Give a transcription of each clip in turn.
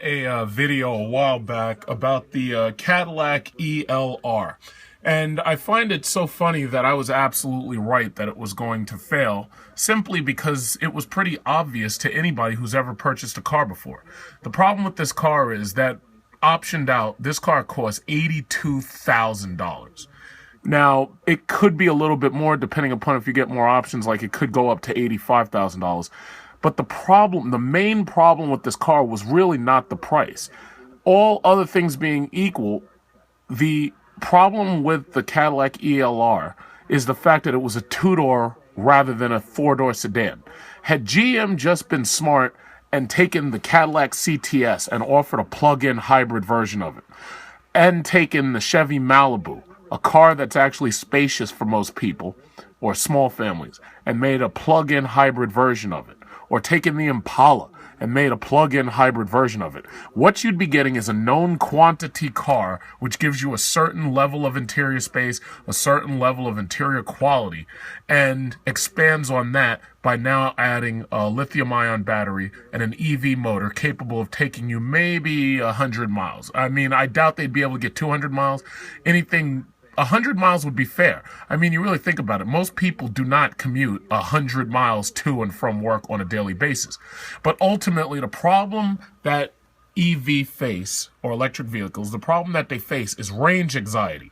a video a while back about the Cadillac ELR, and I find it so funny that I was absolutely right that it was going to fail, simply because it was pretty obvious to anybody who's ever purchased a car before. The problem with this car is that, optioned out, this car costs $82,000. Now, it could be a little bit more depending upon if you get more options, like it could go up to $85,000. But the main problem with this car was really not the price. All other things being equal, the problem with the Cadillac ELR is the fact that it was a two-door rather than a four-door sedan. Had GM just been smart and taken the Cadillac CTS and offered a plug-in hybrid version of it, and taken the Chevy Malibu, a car that's actually spacious for most people or small families, and made a plug-in hybrid version of it, or taken the Impala and made a plug-in hybrid version of it, what you'd be getting is a known quantity car which gives you a certain level of interior space, a certain level of interior quality, and expands on that by now adding a lithium-ion battery and an EV motor capable of taking you maybe 100 miles. I mean, I doubt they'd be able to get 200 miles. 100 miles would be fair. I mean, you really think about it. Most people do not commute 100 miles to and from work on a daily basis. But ultimately, the problem that EV face, or electric vehicles, the problem that they face is range anxiety.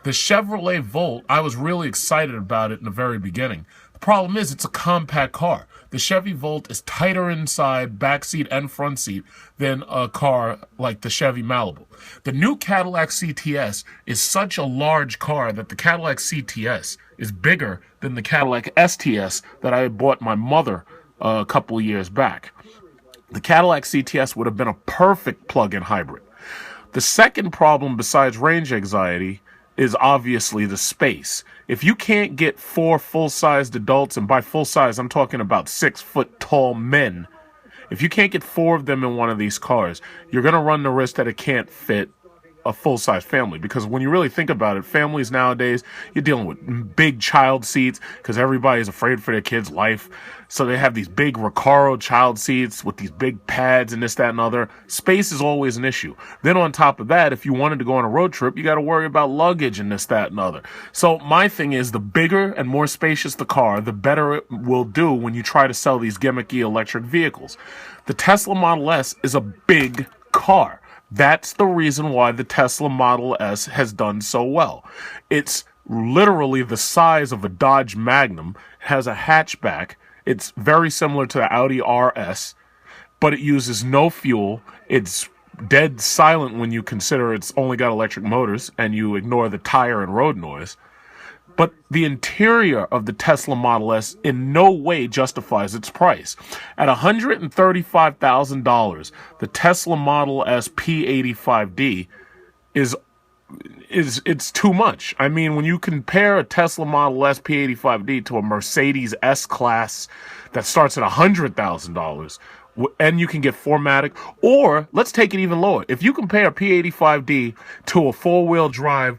The Chevrolet Volt, I was really excited about it in the very beginning. The problem is it's a compact car. The Chevy Volt is tighter inside, back seat and front seat, than a car like the Chevy Malibu. The new Cadillac CTS is such a large car that the Cadillac CTS is bigger than the Cadillac STS that I had bought my mother a couple years back. The Cadillac CTS would have been a perfect plug-in hybrid. The second problem besides range anxiety is obviously the space. If you can't get 4 full-sized adults, and by full-size I'm talking about 6-foot-tall men, if you can't get 4 of them in one of these cars, you're going to run the risk that it can't fit a full-size family. Because when you really think about it, families nowadays, you're dealing with big child seats because everybody's afraid for their kid's life. So they have these big Recaro child seats with these big pads and this, that, and other. Space is always an issue. Then on top of that, if you wanted to go on a road trip, you got to worry about luggage and this, that, and other. So my thing is, the bigger and more spacious the car, the better it will do when you try to sell these gimmicky electric vehicles. The Tesla Model S is a big car. That's the reason why the Tesla Model S has done so well. It's literally the size of a Dodge Magnum, has a hatchback. It's very similar to the Audi RS, but it uses no fuel. It's dead silent when you consider it's only got electric motors and you ignore the tire and road noise. But the interior of the Tesla Model S in no way justifies its price. At $135,000, the Tesla Model S P85D it's too much. I mean, when you compare a Tesla Model S P85D to a Mercedes S-Class that starts at $100,000, and you can get 4MATIC, or let's take it even lower. If you compare a P85D to a four-wheel drive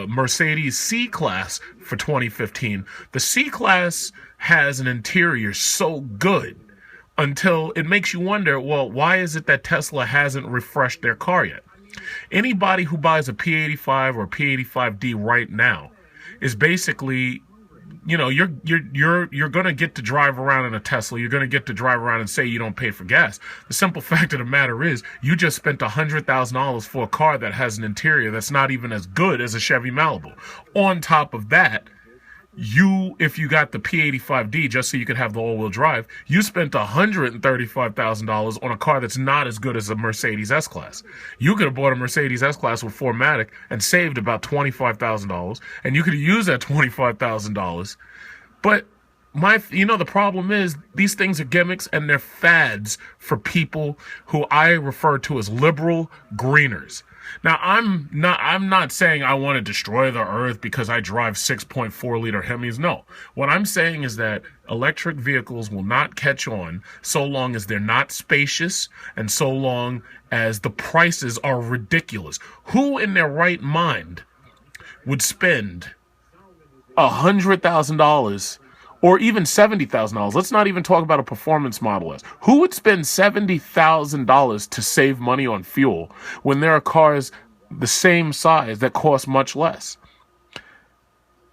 Mercedes C-Class for 2015, the C-Class has an interior so good until it makes you wonder, well, why is it that Tesla hasn't refreshed their car yet? Anybody who buys a P85 or P85D right now is basically, you know, you're going to get to drive around in a Tesla. You're going to get to drive around and say you don't pay for gas. The simple fact of the matter is you just spent $100,000 for a car that has an interior that's not even as good as a Chevy Malibu. On top of that, if you got the P85D just so you could have the all-wheel drive, you spent $135,000 on a car that's not as good as a Mercedes S-Class. You could have bought a Mercedes S-Class with 4MATIC and saved about $25,000, and you could have used that $25,000. But the problem is these things are gimmicks and they're fads for people who I refer to as liberal greeners. Now, I'm not saying I want to destroy the earth because I drive 6.4 liter Hemis. No. What I'm saying is that electric vehicles will not catch on so long as they're not spacious and so long as the prices are ridiculous. Who in their right mind would spend $100,000 or even $70,000. Let's not even talk about a performance Model S. Who would spend $70,000 to save money on fuel when there are cars the same size that cost much less?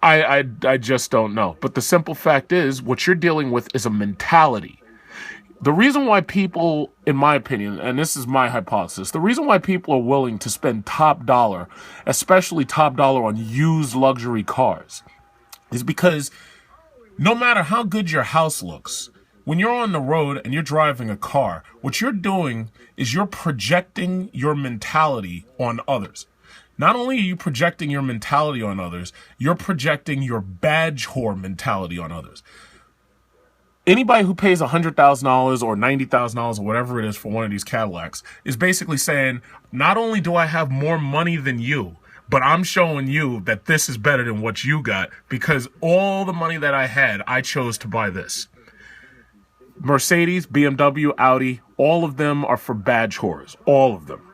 I just don't know. But the simple fact is, what you're dealing with is a mentality. The reason why people, in my opinion, and this is my hypothesis, the reason why people are willing to spend top dollar, especially top dollar on used luxury cars, is because no matter how good your house looks, when you're on the road and you're driving a car, what you're doing is you're projecting your mentality on others. Not only are you projecting your mentality on others, you're projecting your badge whore mentality on others. Anybody who pays $100,000 or $90,000 or whatever it is for one of these Cadillacs is basically saying, not only do I have more money than you, but I'm showing you that this is better than what you got because all the money that I had, I chose to buy this. Mercedes, BMW, Audi, all of them are for badge whores. All of them.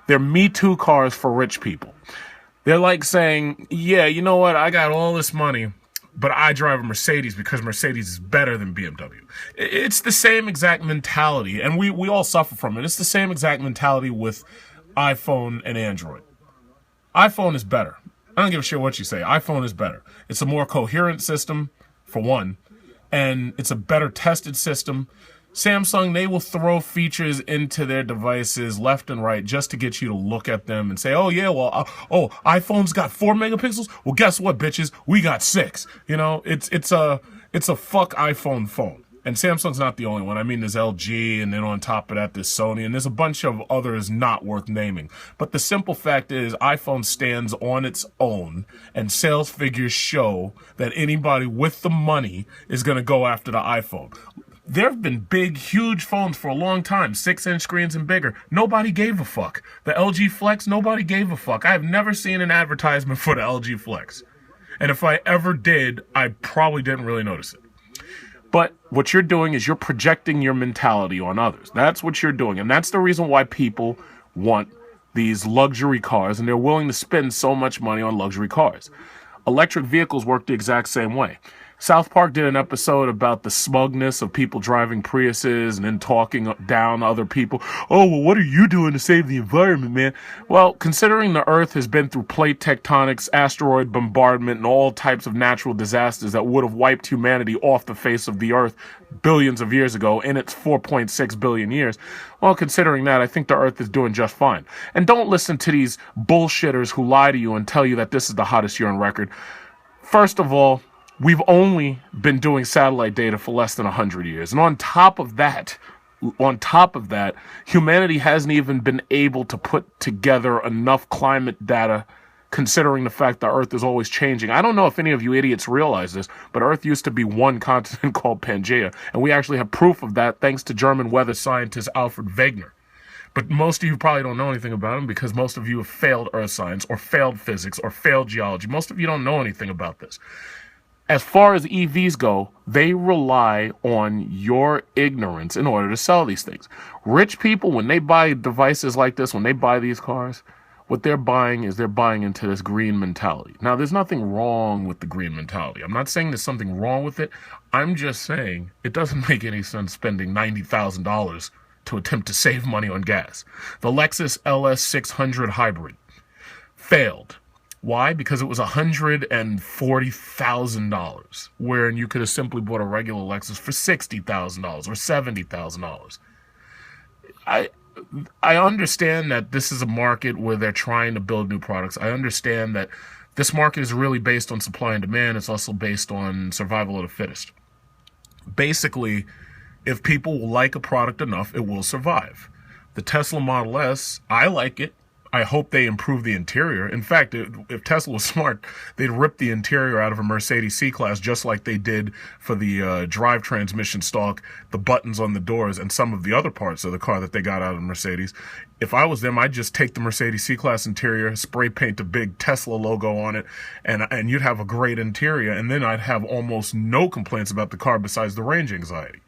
They're Me Too cars for rich people. They're like saying, yeah, you know what? I got all this money, but I drive a Mercedes because Mercedes is better than BMW. It's the same exact mentality, and we all suffer from it. It's the same exact mentality with iPhone and Android. iPhone is better. I don't give a shit what you say. iPhone is better. It's a more coherent system, for one, and it's a better tested system. Samsung, they will throw features into their devices left and right just to get you to look at them and say, oh, yeah, well, iPhone's got 4 megapixels? Well, guess what, bitches? We got 6. You know, it's a fuck iPhone phone. And Samsung's not the only one. I mean, there's LG, and then on top of that, there's Sony, and there's a bunch of others not worth naming. But the simple fact is, iPhone stands on its own, and sales figures show that anybody with the money is going to go after the iPhone. There have been big, huge phones for a long time, 6-inch screens and bigger. Nobody gave a fuck. The LG Flex, nobody gave a fuck. I have never seen an advertisement for the LG Flex. And if I ever did, I probably didn't really notice it. But what you're doing is you're projecting your mentality on others. That's what you're doing. And that's the reason why people want these luxury cars, and they're willing to spend so much money on luxury cars. Electric vehicles work the exact same way. South Park did an episode about the smugness of people driving Priuses and then talking down other people. Oh, well, what are you doing to save the environment, man? Well, considering the Earth has been through plate tectonics, asteroid bombardment, and all types of natural disasters that would have wiped humanity off the face of the Earth billions of years ago in its 4.6 billion years, well, considering that, I think the Earth is doing just fine. And don't listen to these bullshitters who lie to you and tell you that this is the hottest year on record. First of all, we've only been doing satellite data for less than 100 years. And on top of that, humanity hasn't even been able to put together enough climate data considering the fact that Earth is always changing. I don't know if any of you idiots realize this, but Earth used to be one continent called Pangaea, and we actually have proof of that thanks to German weather scientist Alfred Wegener. But most of you probably don't know anything about him because most of you have failed earth science or failed physics or failed geology. Most of you don't know anything about this. As far as EVs go, they rely on your ignorance in order to sell these things. Rich people, when they buy devices like this, when they buy these cars, what they're buying is they're buying into this green mentality. Now, there's nothing wrong with the green mentality. I'm not saying there's something wrong with it. I'm just saying it doesn't make any sense spending $90,000 to attempt to save money on gas. The Lexus LS600 hybrid failed. Why? Because it was $140,000, wherein you could have simply bought a regular Lexus for $60,000 or $70,000. I understand that this is a market where they're trying to build new products. I understand that this market is really based on supply and demand. It's also based on survival of the fittest. Basically, if people will like a product enough, it will survive. The Tesla Model S, I like it. I hope they improve the interior. In fact, if Tesla was smart, they'd rip the interior out of a Mercedes C-Class just like they did for the drive transmission stalk, the buttons on the doors, and some of the other parts of the car that they got out of Mercedes. If I was them, I'd just take the Mercedes C-Class interior, spray paint a big Tesla logo on it, and you'd have a great interior, and then I'd have almost no complaints about the car besides the range anxiety.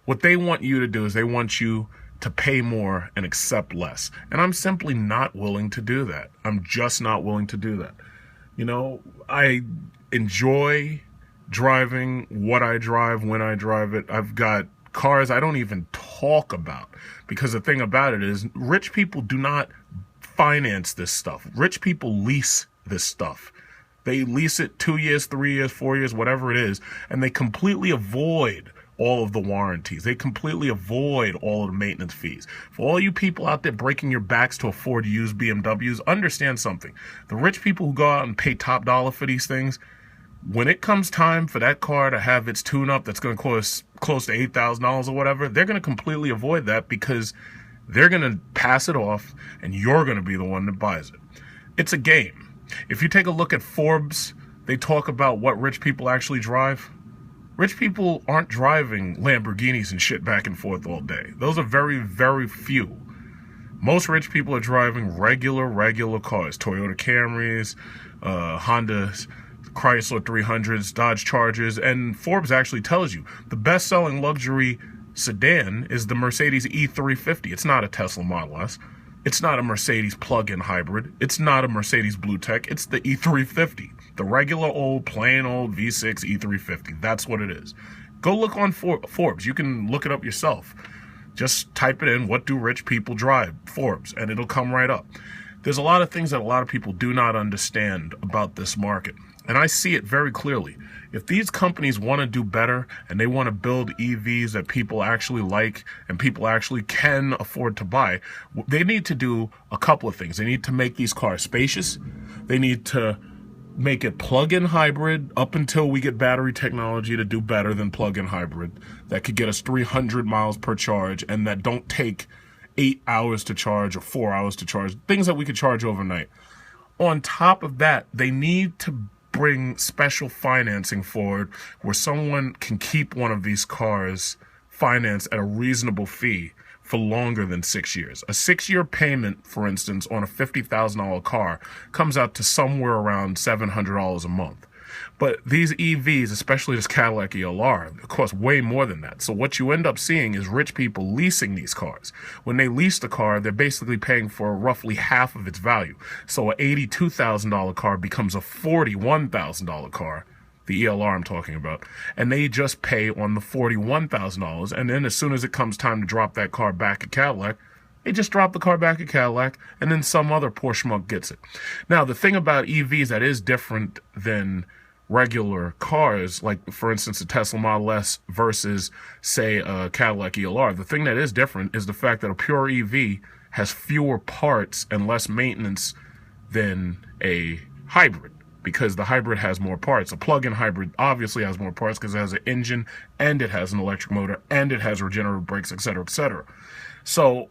What they want you to do is they want you to pay more and accept less. And I'm simply not willing to do that. I'm just not willing to do that. You know, I enjoy driving, what I drive, when I drive it. I've got cars I don't even talk about, because the thing about it is rich people do not finance this stuff. Rich people lease this stuff. They lease it 2 years, 3 years, 4 years, whatever it is, and they completely avoid all of the warranties. They completely avoid all of the maintenance fees. For all you people out there breaking your backs to afford used BMWs, understand something. The rich people who go out and pay top dollar for these things, when it comes time for that car to have its tune-up that's going to cost close to $8,000 or whatever, they're going to completely avoid that, because they're going to pass it off and you're going to be the one that buys it. It's a game. If you take a look at Forbes, they talk about what rich people actually drive. Rich people aren't driving Lamborghinis and shit back and forth all day. Those are very, very few. Most rich people are driving regular cars. Toyota Camrys, Honda Chrysler 300s, Dodge Chargers, and Forbes actually tells you the best-selling luxury sedan is the Mercedes E350. It's not a Tesla Model S. It's not a Mercedes plug-in hybrid. It's not a Mercedes Blue Tech. It's the E350. The regular old, plain old V6 E350. That's what it is. Go look on Forbes. You can look it up yourself. Just type it in, what do rich people drive? Forbes, and it'll come right up. There's a lot of things that a lot of people do not understand about this market. And I see it very clearly. If these companies want to do better and they want to build EVs that people actually like and people actually can afford to buy, they need to do a couple of things. They need to make these cars spacious. They need to make it plug-in hybrid up until we get battery technology to do better than plug-in hybrid that could get us 300 miles per charge and that don't take 8 hours to charge or 4 hours to charge, things that we could charge overnight. On top of that, they need to bring special financing forward where someone can keep one of these cars financed at a reasonable fee for longer than 6 years. A 6-year payment, for instance, on a $50,000 car comes out to somewhere around $700 a month. But these EVs, especially this Cadillac ELR, cost way more than that. So what you end up seeing is rich people leasing these cars. When they lease the car, they're basically paying for roughly half of its value. So an $82,000 car becomes a $41,000 car, the ELR I'm talking about, and they just pay on the $41,000. And then as soon as it comes time to drop that car back at Cadillac, they just drop the car back at Cadillac, and then some other poor schmuck gets it. Now, the thing about EVs that is different than regular cars, like, for instance, a Tesla Model S versus, say, a Cadillac ELR, the thing that is different is the fact that a pure EV has fewer parts and less maintenance than a hybrid, because the hybrid has more parts. A plug-in hybrid obviously has more parts because it has an engine, and it has an electric motor, and it has regenerative brakes, etc., etc. So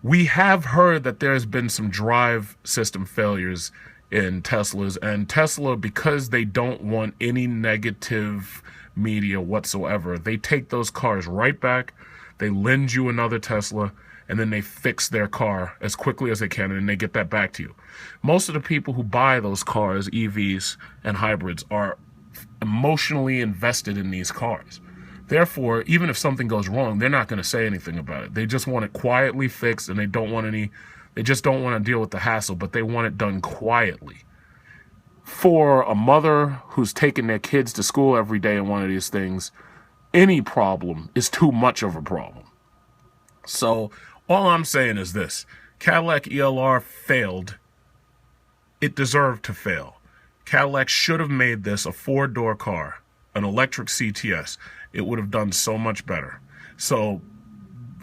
we have heard that there's been some drive system failures in Teslas, and Tesla, because they don't want any negative media whatsoever, they take those cars right back, they lend you another Tesla, and then they fix their car as quickly as they can, and they get that back to you. Most of the people who buy those cars, EVs and hybrids, are emotionally invested in these cars. Therefore, even if something goes wrong, they're not going to say anything about it. They just want it quietly fixed, and they just don't want to deal with the hassle, but they want it done quietly. For a mother who's taking their kids to school every day in one of these things, any problem is too much of a problem. So all I'm saying is this: Cadillac ELR failed. It deserved to fail. Cadillac should have made this a 4-door car, an electric CTS. It would have done so much better. So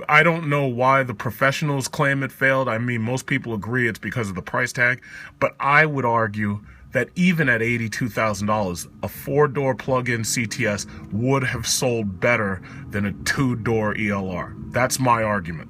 I don't know why the professionals claim it failed. I mean, most people agree it's because of the price tag, but I would argue that even at $82,000, a 4-door plug-in CTS would have sold better than a 2-door ELR. That's my argument.